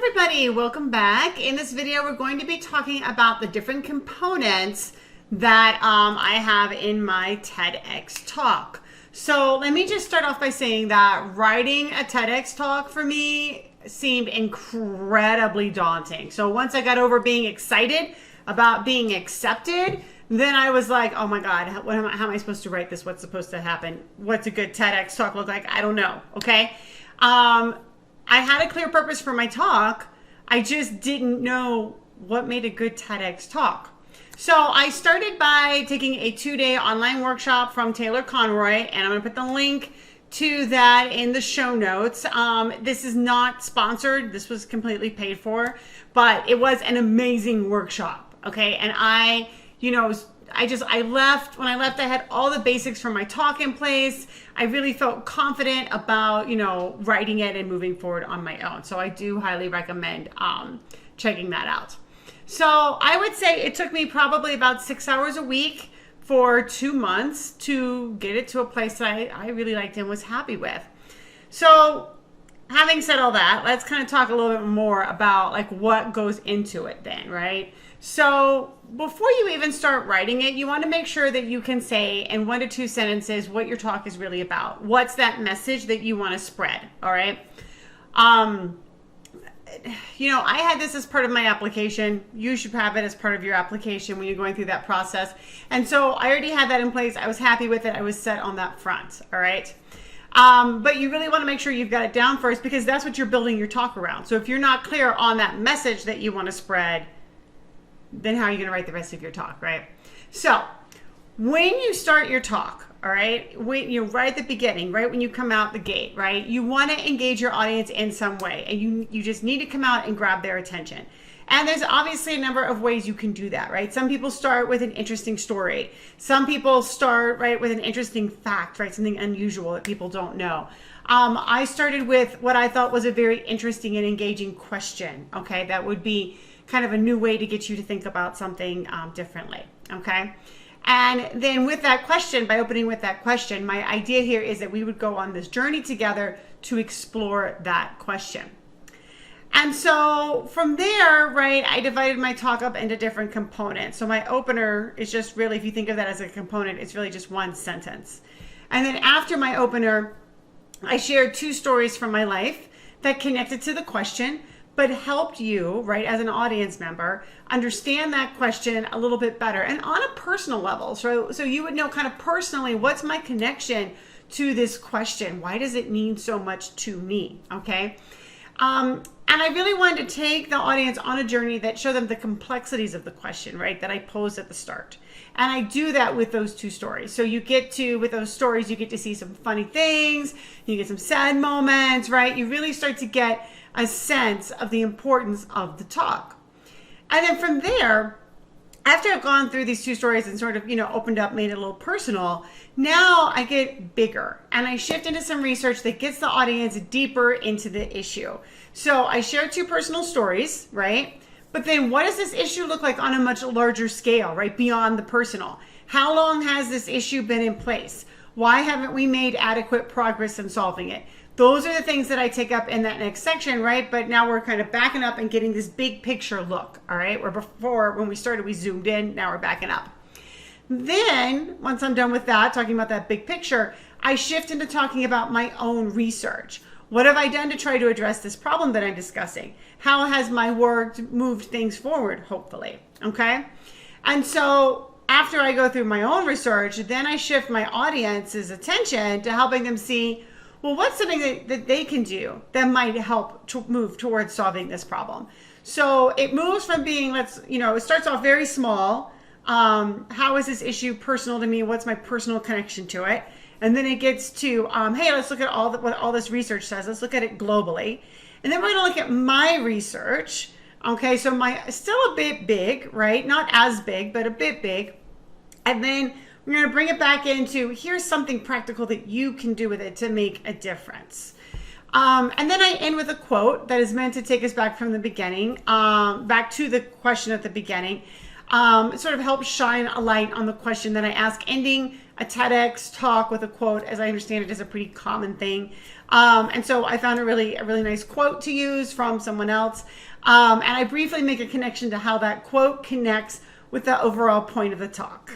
everybody, welcome back. In this video, we're going to be talking about the different components that I have in my TEDx talk. So let me just start off by saying that writing a TEDx talk for me seemed incredibly daunting. So once I got over being excited about being accepted, then I was like, oh my God, how am I supposed to write this? What's supposed to happen? What's a good TEDx talk look like? I don't know, okay? I had a clear purpose for my talk. I just didn't know what made a good TEDx talk. So I started by taking a 2-day online workshop from Taylor Conroy, and I'm going to put the link to that in the show notes. This is not sponsored. This was completely paid for, but it was an amazing workshop. Okay. And I left, when I left, I had all the basics for my talk in place. I really felt confident about, writing it and moving forward on my own. So I do highly recommend checking that out. So I would say it took me probably about 6 hours a week for 2 months to get it to a place that I really liked and was happy with. So having said all that, let's kind of talk a little bit more about like what goes into it then, right? So before you even start writing it, you want to make sure that you can say in 1 to 2 sentences what your talk is really about. What's that message that you want to spread? All right. I had this as part of my application. You should have it as part of your application when you're going through that process. And so I already had that in place. I was happy with it. I was set on that front. All right. But you really want to make sure you've got it down first, because that's what you're building your talk around. So if you're not clear on that message that you want to spread, then how are you going to write the rest of your talk, right? So when you start your talk, all right, when you're right at the beginning, right when you come out the gate, right, you want to engage your audience in some way, and you just need to come out and grab their attention. And there's obviously a number of ways you can do that, right? Some people start with an interesting story. Some people start, right, with an interesting fact, right, something unusual that people don't know. I started with what I thought was a very interesting and engaging question, okay? That would be kind of a new way to get you to think about something differently, okay? And then with that question, by opening with that question, my idea here is that we would go on this journey together to explore that question. And so from there, right, I divided my talk up into different components. So my opener is just really, if you think of that as a component, it's really just one sentence. And then after my opener, I shared 2 stories from my life that connected to the question, but helped you, right, as an audience member, understand that question a little bit better and on a personal level. So you would know kind of personally, what's my connection to this question? Why does it mean so much to me? Okay. And I really wanted to take the audience on a journey that show them the complexities of the question, right, that I posed at the start. And I do that with those 2 stories. So with those stories, you get to see some funny things, you get some sad moments, right? You really start to get a sense of the importance of the talk. And then from there, after I've gone through these 2 stories and sort of, opened up, made it a little personal, now I get bigger and I shift into some research that gets the audience deeper into the issue. So I share 2 personal stories, right? But then what does this issue look like on a much larger scale, right? Beyond the personal. How long has this issue been in place? Why haven't we made adequate progress in solving it? Those are the things that I take up in that next section, right? But now we're kind of backing up and getting this big picture look, all right? Where before, when we started, we zoomed in. Now we're backing up. Then, once I'm done with that, talking about that big picture, I shift into talking about my own research. What have I done to try to address this problem that I'm discussing? How has my work moved things forward, hopefully, okay? And so after I go through my own research, then I shift my audience's attention to helping them see, well, what's something that they can do that might help to move towards solving this problem? So it moves from being, it starts off very small. How is this issue personal to me? What's my personal connection to it? And then it gets to, hey, let's look at what all this research says. Let's look at it globally. And then we're going to look at my research. Okay, so still a bit big, right? Not as big, but a bit big. And then we're going to bring it back into, here's something practical that you can do with it to make a difference. And then I end with a quote that is meant to take us back from the beginning, back to the question at the beginning. sort of helps shine a light on the question that I ask. Ending a TEDx talk with a quote, as I understand it, is a pretty common thing. And so I found a really nice quote to use from someone else. And I briefly make a connection to how that quote connects with the overall point of the talk.